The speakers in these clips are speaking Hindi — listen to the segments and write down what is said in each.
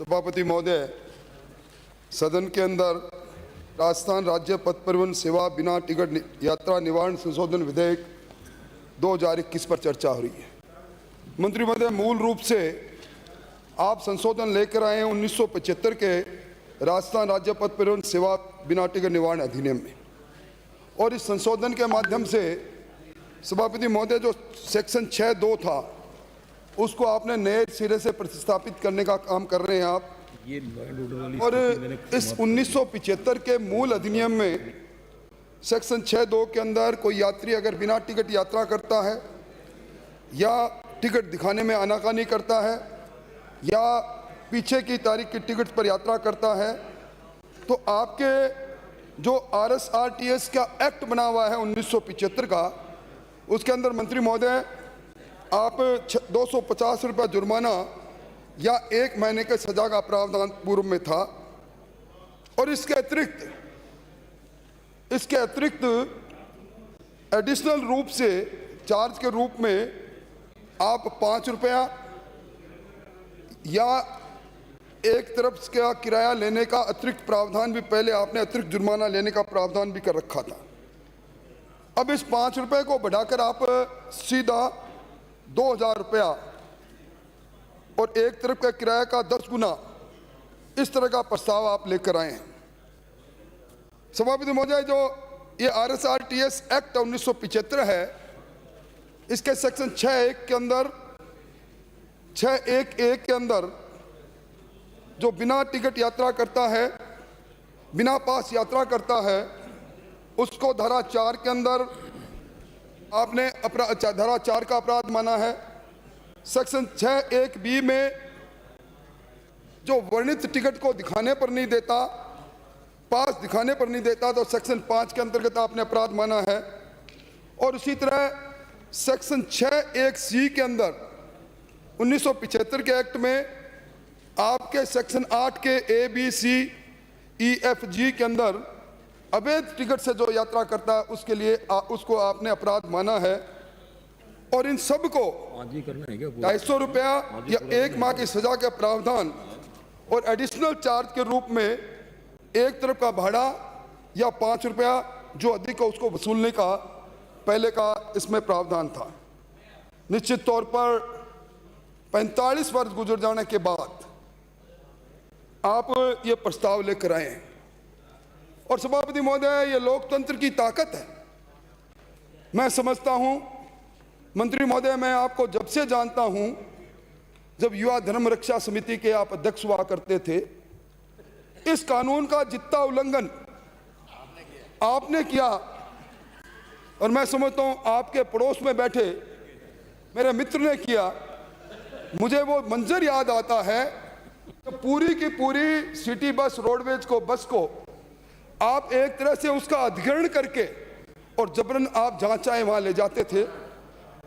सभापति महोदय, सदन के अंदर राजस्थान राज्य पथ परिवहन सेवा बिना टिकट यात्रा निवारण संशोधन विधेयक 2021 पर चर्चा हो रही है। मंत्री महोदय, मूल रूप से आप संशोधन लेकर आए हैं 1975 के राजस्थान राज्य पथ परिवहन सेवा बिना टिकट निवारण अधिनियम में, और इस संशोधन के माध्यम से सभापति महोदय जो सेक्शन 6(2) था उसको आपने नए सिरे से प्रतिस्थापित करने का काम कर रहे हैं आप। और इस 1975 के मूल अधिनियम में सेक्शन 6(2) के अंदर कोई यात्री अगर बिना टिकट यात्रा करता है या टिकट दिखाने में आनाकानी करता है या पीछे की तारीख की टिकट पर यात्रा करता है तो आपके जो RSRTS का एक्ट बना हुआ है 1975 का, उसके अंदर मंत्री महोदय आप 250 रुपये जुर्माना या 1 महीने के सजा का प्रावधान पूर्व में था। और इसके अतिरिक्त एडिशनल रूप से चार्ज के रूप में आप 5 रुपया या एक तरफ का किराया लेने का अतिरिक्त प्रावधान भी, पहले आपने अतिरिक्त जुर्माना लेने का प्रावधान भी कर रखा था। अब इस 5 रुपये को बढ़ाकर आप सीधा 2000 रुपया और एक तरफ का किराया का 10 गुना इस तरह का प्रस्ताव आप लेकर आए हैं। सभापति महोदय, जो ये RSRTS एक्ट 1975 है, इसके सेक्शन 6(1) के अंदर 6(1)(a) के अंदर जो बिना टिकट यात्रा करता है, बिना पास यात्रा करता है, उसको धारा 4 के अंदर आपने धारा 4 का अपराध माना है। सेक्शन 6(1)(b) में जो वर्णित टिकट को दिखाने पर नहीं देता, पास दिखाने पर नहीं देता, तो सेक्शन 5 के अंतर्गत आपने अपराध माना है। और उसी तरह सेक्शन 6(1)(c) के अंदर 1975 के एक्ट में आपके सेक्शन 8 के A, B, C, E, F, G के अंदर अवैध टिकट से जो यात्रा करता है उसके लिए उसको आपने अपराध माना है। और इन सब को 250 रुपया या 1 माह की सजा का प्रावधान और एडिशनल चार्ज के रूप में एक तरफ का भाड़ा या 5 रुपया जो अधिक हो उसको वसूलने का पहले का इसमें प्रावधान था। निश्चित तौर पर 45 वर्ष गुजर जाने के बाद आप ये प्रस्ताव लेकर आए हैं। और सभापति महोदय, ये लोकतंत्र की ताकत है। मैं समझता हूं मंत्री महोदय, मैं आपको जब से जानता हूं, जब युवा धर्म रक्षा समिति के आप अध्यक्ष हुआ करते थे, इस कानून का जितना उल्लंघन आपने किया, और मैं समझता हूं आपके पड़ोस में बैठे मेरे मित्र ने किया, मुझे वो मंजर याद आता है कि पूरी की पूरी सिटी बस, रोडवेज को, बस को आप एक तरह से उसका अधिग्रहण करके और जबरन आप जहां चाहे वहां ले जाते थे।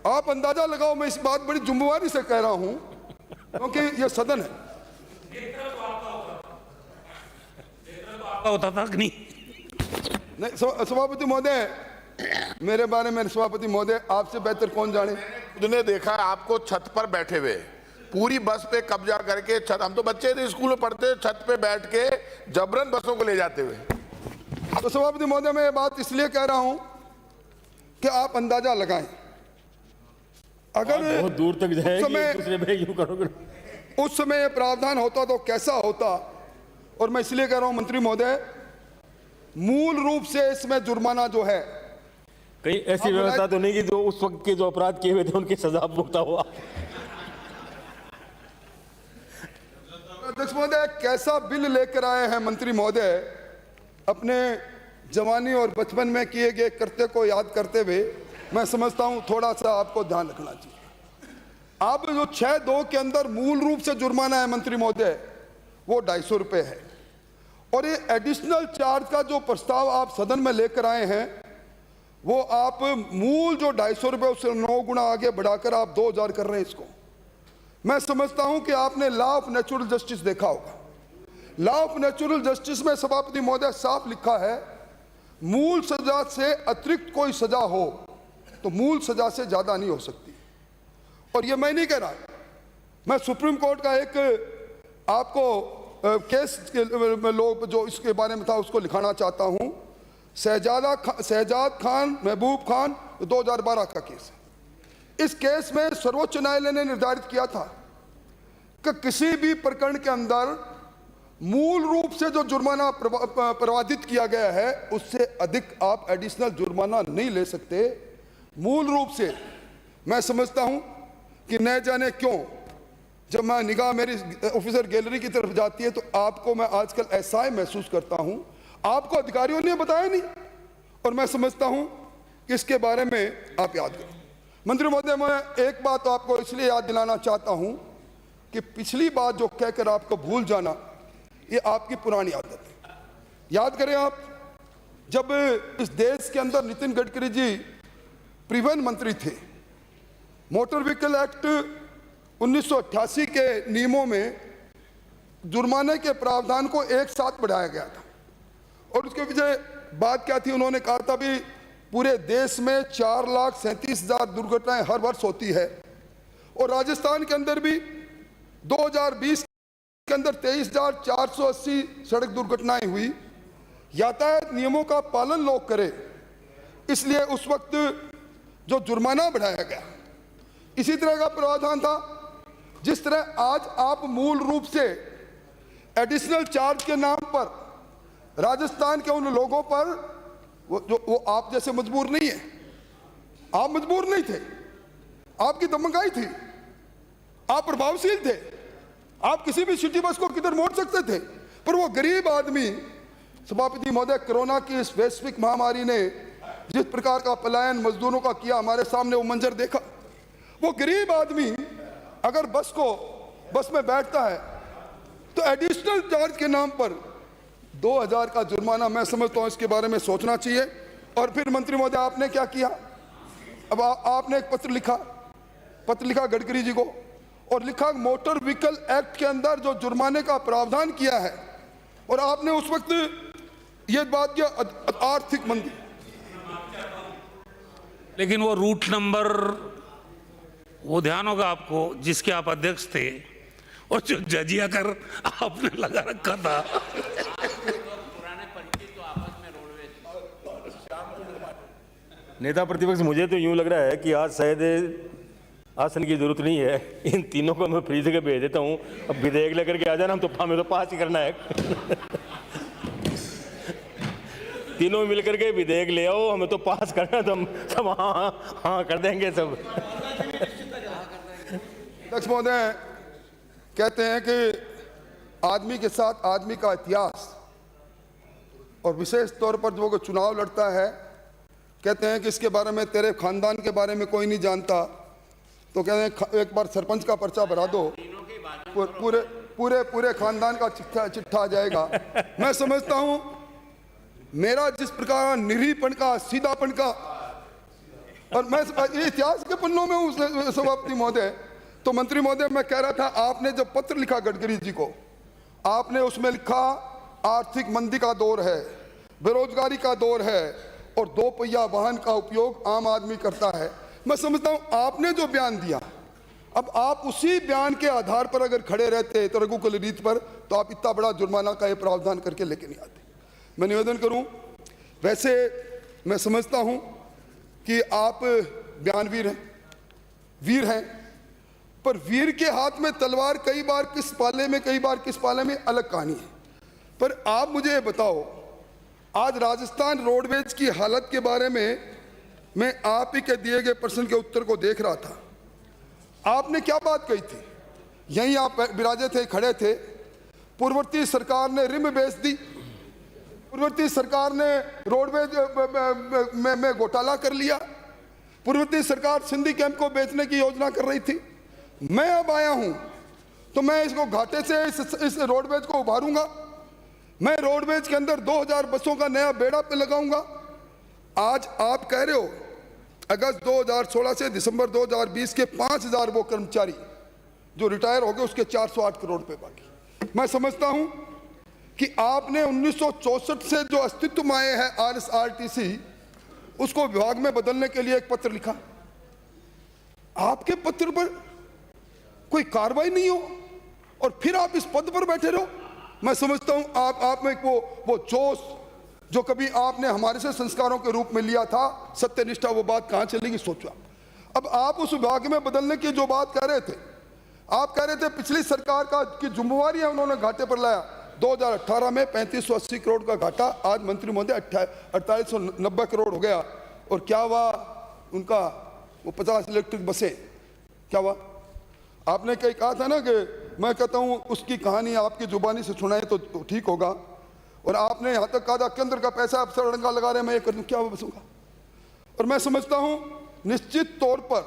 आप अंदाजा लगाओ, मैं इस बात बड़ी जिम्मेवारी से कह रहा हूं क्योंकि यह सदन है। होता था कि नहीं? सभापति महोदय, मेरे बारे में सभापति महोदय आपसे बेहतर कौन जाने। तुमने देखा आपको छत पर बैठे हुए, पूरी बस पे कब्जा करके छत, हम तो बच्चे थे स्कूल में पढ़ते, छत पे बैठ के जबरन बसों को ले जाते हुए। तो सभापति महोदय, मैं ये बात इसलिए कह रहा हूं कि आप अंदाजा लगाएं, अगर बहुत दूर तक जाएगी उस समय ये प्रावधान होता तो कैसा होता। और मैं इसलिए कह रहा हूं मंत्री महोदय, मूल रूप से इसमें जुर्माना जो है, कहीं ऐसी व्यवस्था तो नहीं कि जो उस वक्त के जो अपराध किए हुए थे उनकी सजा भुगता हुआ। अध्यक्ष महोदय, कैसा बिल लेकर आए हैं मंत्री महोदय, अपने जवानी और बचपन में किए गए कृत्य को याद करते हुए मैं समझता हूं थोड़ा सा आपको ध्यान रखना चाहिए। आप जो 6(2) के अंदर मूल रूप से जुर्माना है मंत्री महोदय, वो 250 रुपये है। और ये एडिशनल चार्ज का जो प्रस्ताव आप सदन में लेकर आए हैं, वो आप मूल जो 250 रुपये उससे 9 गुना आगे बढ़ाकर आप 2000 कर रहे हैं इसको। मैं समझता हूं कि आपने लॉ ऑफ नेचुरल जस्टिस देखा होगा। लॉ ऑफ नेचुरल जस्टिस में सभापति महोदय साफ लिखा है, मूल सजा से अतिरिक्त कोई सजा हो तो मूल सजा से ज्यादा नहीं हो सकती। और ये मैं नहीं कह रहा, मैं सुप्रीम कोर्ट का एक आपको केस के लोग जो इसके बारे में था उसको लिखाना चाहता हूं। शहजाद खान महबूब खान 2012 का केस है। इस केस में सर्वोच्च न्यायालय ने निर्धारित किया था कि किसी भी प्रकरण के अंदर मूल रूप से जो जुर्माना प्रवादित किया गया है उससे अधिक आप एडिशनल जुर्माना नहीं ले सकते। मूल रूप से मैं समझता हूं कि न जाने क्यों जब मैं निगाह मेरी ऑफिसर गैलरी की तरफ जाती है तो आपको मैं आजकल ऐसा ही महसूस करता हूं, आपको अधिकारियों ने बताया नहीं। और मैं समझता हूं कि इसके बारे में आप याद करें। मंत्री महोदय, मैं एक बात आपको इसलिए याद दिलाना चाहता हूं कि पिछली बात जो कहकर आपको भूल जाना ये आपकी पुरानी आदत है। याद करें आप, जब इस देश के अंदर नितिन गडकरी जी परिवहन मंत्री थे, मोटर व्हीकल एक्ट 1988 के नियमों में जुर्माने के प्रावधान को एक साथ बढ़ाया गया था। और उसके पीछे बात क्या थी? उन्होंने कहा था भी पूरे देश में 4,37,000 दुर्घटनाएं हर वर्ष होती है और राजस्थान के अंदर भी 2020 के अंदर 23,480 सड़क दुर्घटनाएं हुई। यातायात नियमों का पालन लोग करें, इसलिए उस वक्त जो जुर्माना बढ़ाया गया इसी तरह का प्रावधान था। जिस तरह आज आप मूल रूप से एडिशनल चार्ज के नाम पर राजस्थान के उन लोगों पर वो आप जैसे मजबूर नहीं है, आप मजबूर नहीं थे, आपकी दमंगाई थी, आप प्रभावशील थे, आप किसी भी सिटी बस को किधर मोड़ सकते थे। पर वो गरीब आदमी, सभापति महोदय, कोरोना की इस वैश्विक महामारी ने जिस प्रकार का पलायन मजदूरों का किया, हमारे सामने वो मंजर देखा। वो गरीब आदमी अगर बस में बैठता है तो एडिशनल चार्ज के नाम पर 2,000 का जुर्माना, मैं समझता हूं इसके बारे में सोचना चाहिए। और फिर मंत्री महोदय आपने क्या किया? अब आपने एक पत्र लिखा गडकरी जी को और लिखा मोटर व्हीकल एक्ट के अंदर जो जुर्माने का प्रावधान किया है, और आपने उस वक्त ये बात किया आर्थिक मंदी। लेकिन वो रूट नंबर वो ध्यान होगा आपको जिसके आप अध्यक्ष थे और जो जजिया कर आपने लगा रखा था। नेता प्रतिपक्ष, मुझे तो यूं लग रहा है कि आज शायद आसन की जरूरत नहीं है। इन तीनों को मैं फ्री से भेज देता हूं। अब विधेयक लेकर के आ जाना, हम तो हमें तो पास ही करना है। तीनों मिलकर के विधेयक ले आओ, हमें तो पास करना है, तो हम सब हाँ कर देंगे सब। अध्यक्ष महोदय कहते हैं कि आदमी के साथ आदमी का इतिहास, और विशेष तौर पर जो चुनाव लड़ता है, कहते हैं कि इसके बारे में तेरे खानदान के बारे में कोई नहीं जानता, तो कहते हैं एक बार सरपंच का पर्चा भरा दो, पूरे खानदान का चिट्ठा आ जाएगा। मैं समझता हूं मेरा जिस प्रकार निरीहपन का, सीधापन का, और मैं इतिहास के पन्नों में हूं सभापति महोदय। तो मंत्री महोदय, मैं कह रहा था, आपने जब पत्र लिखा गडकरी जी को, आपने उसमें लिखा आर्थिक मंदी का दौर है, बेरोजगारी का दौर है और 2 पहिया वाहन का उपयोग आम आदमी करता है। मैं समझता हूं आपने जो बयान दिया, अब आप उसी बयान के आधार पर अगर खड़े रहते तो रघुकुल रीत पर, तो आप इतना बड़ा जुर्माना का ये प्रावधान करके लेके नहीं आते। मैं निवेदन करूं, वैसे मैं समझता हूं कि आप बयानवीर हैं, वीर हैं, पर वीर के हाथ में तलवार कई बार किस पाले में अलग कहानी है। पर आप मुझे ये बताओ, आज राजस्थान रोडवेज की हालत के बारे में मैं आप ही के दिए गए प्रश्न के उत्तर को देख रहा था। आपने क्या बात कही थी? यहीं आप विराजे थे, खड़े थे। पूर्ववर्ती सरकार ने रिम बेच दी, पूर्ववर्ती सरकार ने रोडवेज में घोटाला कर लिया, पूर्ववर्ती सरकार सिंधी कैंप को बेचने की योजना कर रही थी। मैं अब आया हूं तो मैं इसको घाटे से इस रोडवेज को उभारूंगा। मैं रोडवेज के अंदर 2,000 बसों का नया बेड़ा पे लगाऊंगा। आज आप कह रहे हो अगस्त 2016 से दिसंबर 2020 के 5,000 वो कर्मचारी जो रिटायर हो गए, उसके 408 करोड़ रुपए बाकी। मैं समझता हूं कि आपने 1964 से जो अस्तित्व में आए हैं RSRTC, उसको विभाग में बदलने के लिए एक पत्र लिखा। आपके पत्र पर कोई कार्रवाई नहीं हो और फिर आप इस पद पर बैठे रहो। मैं समझता हूं आप में वो जोश जो कभी आपने हमारे से संस्कारों के रूप में लिया था, सत्यनिष्ठा, वो बात कहां चलेगी सोचो। अब आप उस विभाग में बदलने की जो बात कह रहे थे, आप कह रहे थे पिछली सरकार की जिम्मेवारी है, उन्होंने घाटे पर लाया। 2018 में 3580 करोड़ का घाटा, आज मंत्री महोदय 4890 करोड़ हो गया। और क्या हुआ उनका, वो 50 इलेक्ट्रिक बसें, क्या हुआ? आपने कहीं कहा था ना कि मैं कहता हूं उसकी कहानी आपकी जुबानी से सुनाए तो ठीक होगा, और आपने यहां तक कहा था केंद्र का पैसा आप सड़का लगा रहे हैं, मैं ये कर दूं, क्या बसूंगा? और मैं समझता हूं निश्चित तौर पर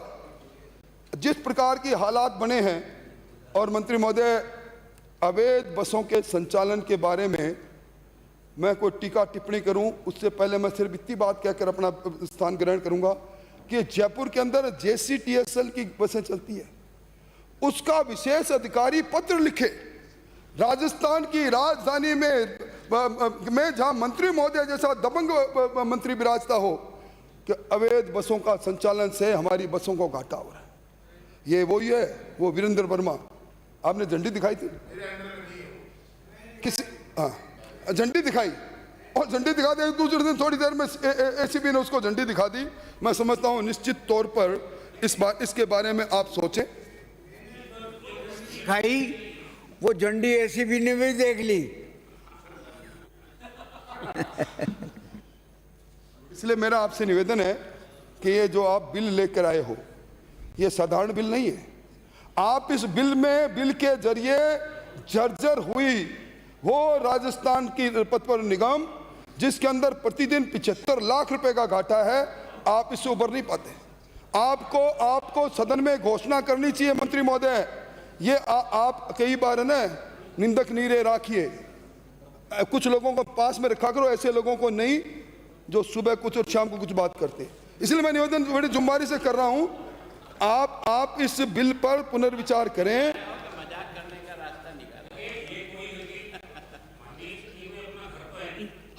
जिस प्रकार की हालात बने हैं, और मंत्री महोदय अवैध बसों के संचालन के बारे में मैं कोई टीका टिप्पणी करूं उससे पहले मैं सिर्फ इतनी बात कहकर अपना स्थान ग्रहण करूंगा कि जयपुर के अंदर JCTSL की बसें चलती है, उसका विशेष अधिकारी पत्र लिखे राजस्थान की राजधानी में जहां मंत्री महोदय जैसा दबंग मंत्री विराजता हो कि अवैध बसों का संचालन से हमारी बसों को घाटा हो रहा है। ये वही है, वो वीरेंद्र वर्मा, आपने झंडी दिखाई थी किसी, हाँ झंडी दिखाई, और झंडी दिखा दे दूसरे दिन थोड़ी देर में ACP ने उसको झंडी दिखा दी। मैं समझता हूं निश्चित तौर पर इसके बारे में आप सोचें। भाई वो झंडी ACP ने भी देख ली। इसलिए मेरा आपसे निवेदन है कि ये जो आप बिल लेकर आए हो, ये साधारण बिल नहीं है। आप इस बिल के जरिए जर्जर हुई वो राजस्थान की पथ निगम, जिसके अंदर प्रतिदिन 75 लाख रुपए का घाटा है, आप इससे उबर नहीं पाते। आपको सदन में घोषणा करनी चाहिए मंत्री महोदय। ये आप कई बार ना निंदक नीरे राखिए, कुछ लोगों को पास में रखा करो, ऐसे लोगों को नहीं जो सुबह कुछ और शाम को कुछ बात करते। इसलिए मैं निवेदन बड़ी जुम्बारी से कर रहा हूं, आप इस बिल पर पुनर्विचार करें।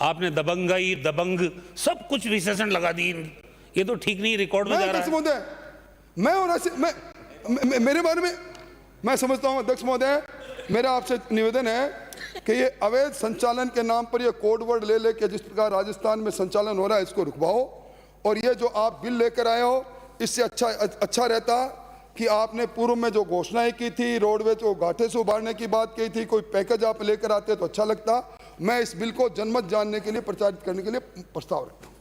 आपने दबंगाई, दबंग सब कुछ विशेषण लगा दी, ये तो ठीक नहीं, रिकॉर्ड में जा रहा अध्यक्ष है। महोदय, मैं और ऐसे मेरे बारे में मैं समझता हूं अध्यक्ष महोदय, मेरा आपसे निवेदन है कि ये अवैध संचालन के नाम पर ये कोड वर्ड ले लेके जिस प्रकार राजस्थान में संचालन हो रहा है, इसको रुकवाओ। और ये जो आप बिल लेकर आए हो, इससे अच्छा रहता कि आपने पूर्व में जो घोषणाएं की थी, रोडवेज को घाटे से उबारने की बात की थी, कोई पैकेज आप लेकर आते तो अच्छा लगता। मैं इस बिल को जनमत जानने के लिए, प्रचारित करने के लिए प्रस्ताव रखता हूं।